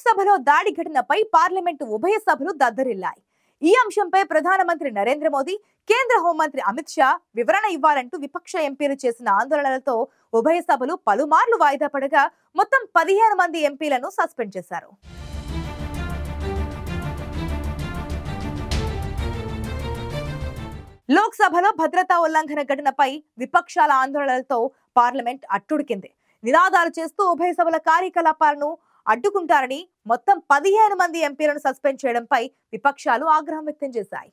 లోక్సభలో దాడి ఘటనపై పార్లమెంటు ఉభయ సభలు దద్దరిల్లాయి. ఈ అంశంపై ప్రధానమంత్రి నరేంద్ర మోదీ, కేంద్ర హోంమంత్రి అమిత్ షా వివరణ ఇవ్వాలంటూ విపక్ష ఎంపీలు చేసిన ఆందోళనలతో ఉభయ సభలు పలుమార్లు వాయిదా పడగా మొత్తం 15 మంది ఎంపీలను సస్పెండ్ చేశారు. లోక్సభలో భద్రతా ఉల్లంఘన ఘటనపై విపక్షాల ఆందోళనలతో పార్లమెంట్ అట్టుడికింది. నినాదాలు చేస్తూ ఉభయ సభల కార్యకలాపాలను అడ్డుకుంటారని మొత్తం 15 మంది ఎంపీలను సస్పెండ్ చేయడంపై విపక్షాలు ఆగ్రహం వ్యక్తం చేశాయి.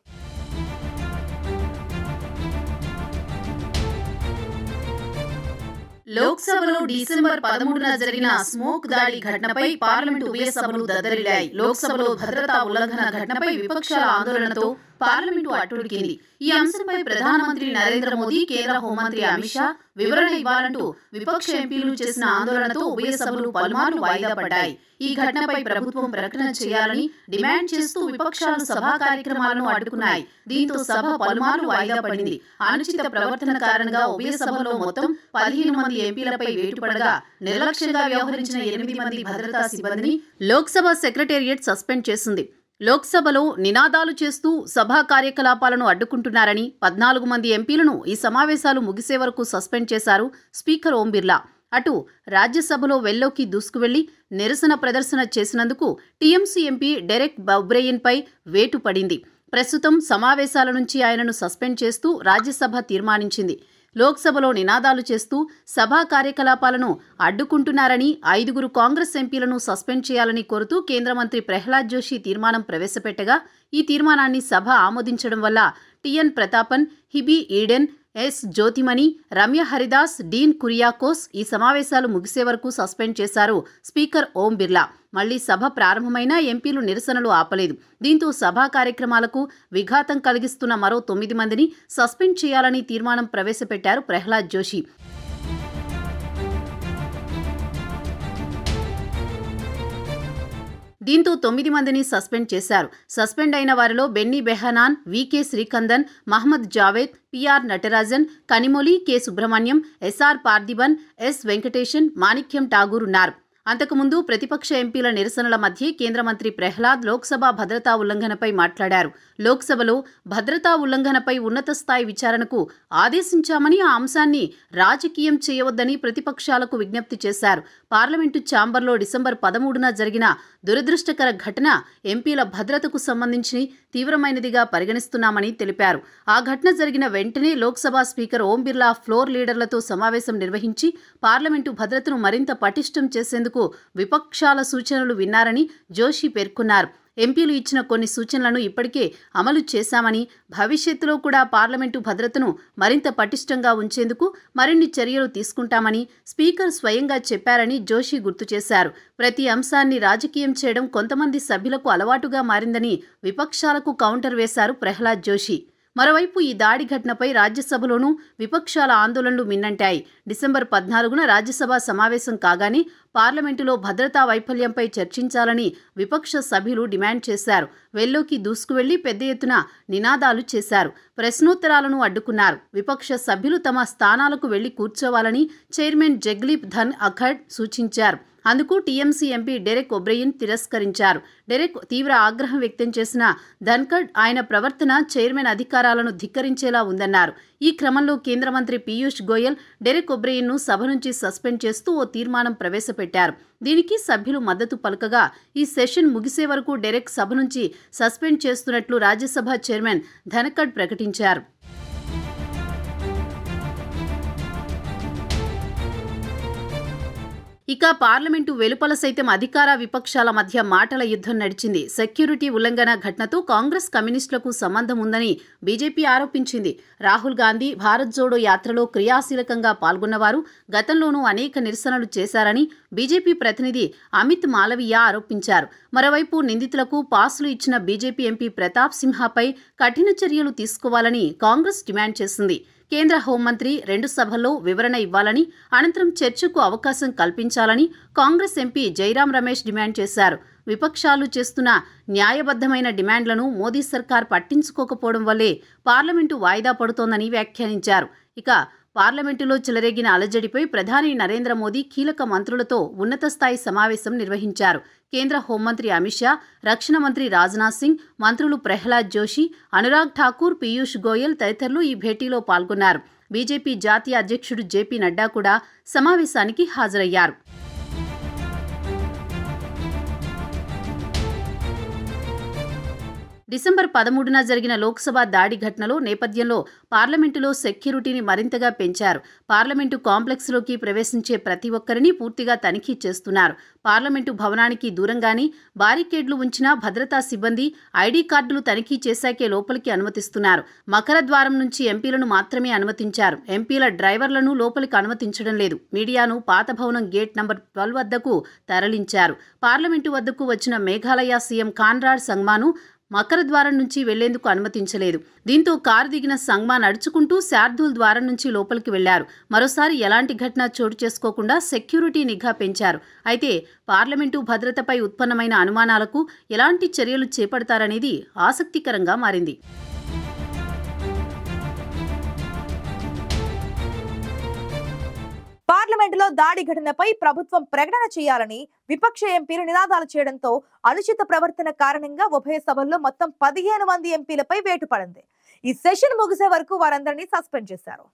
లోక్సభలో డిసెంబర్ 13న జరిగిన స్మోక్ దాడి ఘటనపై పార్లమెంటు ఉభయ సభలు దద్దరిల్లాయి. లోక్సభలో భద్రతా ఉల్లంఘన ఘటనపై విపక్షాల ఆందోళనతో పార్లమెంటు అట్టుడికింది. ఈ అంశంపై ప్రధానమంత్రి నరేంద్ర మోదీ, కేంద్ర హోంమంత్రి అమిత్ షా వివరణ ఇవ్వాలంటూ విపక్ష ఎంపీలు చేసిన ఆందోళనతో ఉభయ సభలు పలుమార్లు వాయిదా పడ్డాయి. ఈ ఘటనపై ప్రభుత్వం ప్రకటన చేయాలని డిమాండ్ చేస్తూ విపక్షాలు సభా కార్యక్రమాలను అడ్డుకున్నాయి. దీంతో సభ పలుమార్లు వాయిదా పడింది. అనుచిత ప్రవర్తన కారణంగా ఉభయ సభలో మొత్తం 15 మంది ఎంపీలపై వేటు పడగా నిర్లక్ష్యంగా వ్యవహరించిన 8 మంది భద్రతా సిబ్బందిని లోక్సభ సెక్రటేరియట్ సస్పెండ్ చేసింది. లోక్సభలో నినాదాలు చేస్తూ సభా కార్యకలాపాలను అడ్డుకుంటున్నారని 14 మంది ఎంపీలను ఈ సమావేశాలు ముగిసే వరకు సస్పెండ్ చేశారు స్పీకర్ ఓం బిర్లా. అటు రాజ్యసభలో వెల్లోకి దూసుకువెళ్లి నిరసన ప్రదర్శన చేసినందుకు టీఎంసీ ఎంపీ డెరెక్ ఒబ్రెయిన్పై వేటు పడింది. ప్రస్తుతం సమావేశాల నుంచి ఆయనను సస్పెండ్ చేస్తూ రాజ్యసభ తీర్మానించింది. లోక్సభలో నినాదాలు చేస్తూ సభా కార్యకలాపాలను అడ్డుకుంటున్నారని 5 కాంగ్రెస్ ఎంపీలను సస్పెండ్ చేయాలని కోరుతూ కేంద్ర మంత్రి ప్రహ్లాద్ జోషి తీర్మానం ప్రవేశపెట్టగా ఈ తీర్మానాన్ని సభ ఆమోదించడం వల్ల టిఎన్ ప్రతాపన్, హిబీ ఈడెన్, ఎస్ జ్యోతిమణి, రమ్య హరిదాస్, డీన్ కురియాకోస్ ఈ సమావేశాలు ముగిసే వరకు సస్పెండ్ చేశారు స్పీకర్ ఓం బిర్లా. మళ్లీ సభ ప్రారంభమైన ఎంపీలు నిరసనలు ఆపలేదు. దీంతో సభా కార్యక్రమాలకు విఘాతం కలిగిస్తున్న మరో 9 మందిని సస్పెండ్ చేయాలని తీర్మానం ప్రవేశపెట్టారు ప్రహ్లాద్ జోషి. దీంతో 9 మందిని సస్పెండ్ చేశారు. సస్పెండ్ అయిన వారిలో Benny Behanan, VK Sreekandan, Mohammed Javed, PR Natarajan, Kanimozhi, K Subramaniam, SR Parthiban, S Venkatesan, Manickam Tagore ఉన్నారు. అంతకుముందు ప్రతిపక్ష ఎంపీల నిరసనల మధ్య కేంద్ర మంత్రి ప్రహ్లాద్ లోక్సభ భద్రతా ఉల్లంఘనపై మాట్లాడారు. లోక్సభలో భద్రతా ఉల్లంఘనపై ఉన్నత స్థాయి విచారణకు ఆదేశించామని ఆ అంశాన్ని రాజకీయం చేయవద్దని ప్రతిపక్షాలకు విజ్ఞప్తి చేశారు. పార్లమెంటు ఛాంబర్లో డిసెంబర్ 13న జరిగిన దురదృష్టకర ఘటన ఎంపీల భద్రతకు సంబంధించి తీవ్రమైనదిగా పరిగణిస్తున్నామని తెలిపారు. ఆ ఘటన జరిగిన వెంటనే లోక్సభ స్పీకర్ ఓం బిర్లా ఫ్లోర్ లీడర్లతో సమావేశం నిర్వహించి పార్లమెంటు భద్రతను మరింత పటిష్టం చేసేందుకు విపక్షాల సూచనలు విన్నారని జోషి పేర్కొన్నారు. ఎంపీలు ఇచ్చిన కొన్ని సూచనలను ఇప్పటికే అమలు చేశామని, భవిష్యత్తులో కూడా పార్లమెంటు భద్రతను మరింత పటిష్టంగా ఉంచేందుకు మరిన్ని చర్యలు తీసుకుంటామని స్పీకర్ స్వయంగా చెప్పారని జోషి గుర్తు చేశారు. ప్రతి అంశాన్ని రాజకీయం చేయడం కొంతమంది సభ్యులకు అలవాటుగా మారిందని విపక్షాలకు కౌంటర్ వేశారు ప్రహ్లాద్ జోషి. మరోవైపు ఈ దాడి ఘటనపై రాజ్యసభలోనూ విపక్షాల ఆందోళనలు మిన్నంటాయి. డిసెంబర్ 14న రాజ్యసభ సమావేశం కాగానే పార్లమెంటులో భద్రతా వైఫల్యంపై చర్చించాలని విపక్ష సభ్యులు డిమాండ్ చేశారు. వెల్లోకి దూసుకువెళ్లి పెద్ద ఎత్తున నినాదాలు చేశారు. ప్రశ్నోత్తరాలను అడ్డుకున్నారు. విపక్ష సభ్యులు తమ స్థానాలకు వెళ్లి కూర్చోవాలని చైర్మన్ జగ్లీప్ ధన్ అఖడ్ సూచించారు. అందుకు టీఎంసీ ఎంపీ డెరెక్ ఒబ్రెయిన్ తిరస్కరించారు. డెరెక్ తీవ్ర ఆగ్రహం వ్యక్తం చేసిన ధన్ఖడ్ ఆయన ప్రవర్తన చైర్మన్ అధికారాలను ధిక్కరించేలా ఉందన్నారు. ఈ క్రమంలో కేంద్ర మంత్రి పీయూష్ గోయల్ డెరెక్ ఒబ్రెయిన్ను సభ నుంచి సస్పెండ్ చేస్తూ ఓ తీర్మానం ప్రవేశపెట్టారు. దీనికి సభ్యులు మద్దతు పలకగా ఈ సెషన్ ముగిసే వరకు డెరెక్ సభ నుంచి సస్పెండ్ చేస్తున్నట్లు రాజ్యసభ చైర్మన్ ధన్ఖడ్ ప్రకటించారు. ఇక పార్లమెంటు వెలుపల సైతం అధికార విపక్షాల మధ్య మాటల యుద్ధం నడిచింది. సెక్యూరిటీ ఉల్లంఘన ఘటనతో కాంగ్రెస్, కమ్యూనిస్టులకు సంబంధం ఉందని బీజేపీ ఆరోపించింది. రాహుల్ గాంధీ భారత్ జోడో యాత్రలో క్రియాశీలకంగా పాల్గొన్నవారు గతంలోనూ అనేక నిరసనలు చేశారని బీజేపీ ప్రతినిధి అమిత్ మాలవీయ ఆరోపించారు. మరోవైపు నిందితులకు పాసులు ఇచ్చిన బీజేపీ ఎంపీ ప్రతాప్ సింహపై కఠిన చర్యలు తీసుకోవాలని కాంగ్రెస్ డిమాండ్ చేసింది. కేంద్ర హోంమంత్రి 2 సభల్లో వివరణ ఇవ్వాలని, అనంతరం చర్చకు అవకాశం కల్పించాలని కాంగ్రెస్ ఎంపీ జైరాం రమేష్ డిమాండ్ చేశారు. విపక్షాలు చేస్తున్న న్యాయబద్ధమైన డిమాండ్లను మోదీ సర్కార్ పట్టించుకోకపోవడం వల్లే పార్లమెంటు వాయిదా పడుతోందని వ్యాఖ్యానించారు. ఇక పార్లమెంటులో చెలరేగిన అలజడిపై ప్రధాని నరేంద్ర మోదీ కీలక మంత్రులతో ఉన్నత స్థాయి సమావేశం నిర్వహించారు. కేంద్ర హోంమంత్రి అమిత్ షా, రక్షణ మంత్రి రాజ్నాథ్ సింగ్, మంత్రులు ప్రహ్లాద్ జోషి, అనురాగ్ ఠాకూర్, పీయూష్ గోయల్ తదితరులు ఈ భేటీలో పాల్గొన్నారు. బీజేపీ జాతీయ అధ్యక్షుడు జేపీ నడ్డా కూడా సమావేశానికి హాజరయ్యారు. డిసెంబర్ 13న జరిగిన లోక్సభ దాడి ఘటనలో నేపథ్యంలో పార్లమెంటులో సెక్యూరిటీని మరింతగా పెంచారు. పార్లమెంటు కాంప్లెక్స్లోకి ప్రవేశించే ప్రతి ఒక్కరిని పూర్తిగా తనిఖీ చేస్తున్నారు. పార్లమెంటు భవనానికి దూరంగానే బారికేడ్లు ఉంచిన భద్రతా సిబ్బంది ఐడీ కార్డులు తనిఖీ చేశాకే లోపలికి అనుమతిస్తున్నారు. మకర ద్వారం నుంచి ఎంపీలను మాత్రమే అనుమతించారు. ఎంపీల డ్రైవర్లను లోపలికి అనుమతించడం లేదు. మీడియాను పాత భవనం గేట్ నంబర్ 12 వద్దకు తరలించారు. పార్లమెంటు వద్దకు వచ్చిన మేఘాలయ సీఎం కాన్రాడ్ సంగ్మాను మకర ద్వారం నుంచి వెళ్లేందుకు అనుమతించలేదు. దీంతో కారు దిగిన సంగ్మా నడుచుకుంటూ శార్దూల్ ద్వారం నుంచి లోపలికి వెళ్లారు. మరోసారి ఎలాంటి ఘటన చోటు చేసుకోకుండా సెక్యూరిటీ నిఘా పెంచారు. అయితే పార్లమెంటు భద్రతపై ఉత్పన్నమైన అనుమానాలకు ఎలాంటి చర్యలు చేపడతారనేది ఆసక్తికరంగా మారింది. పార్లమెంటులో దాడి ఘటనపై ప్రభుత్వం ప్రకటన చేయాలని విపక్ష ఎంపీలు నినాదాలు చేయడంతో అనుచిత ప్రవర్తన కారణంగా ఉభయ సభల్లో మొత్తం 15 మంది ఎంపీలపై వేటు పడింది. ఈ సెషన్ ముగిసే వరకు వారందరినీ సస్పెండ్ చేశారు.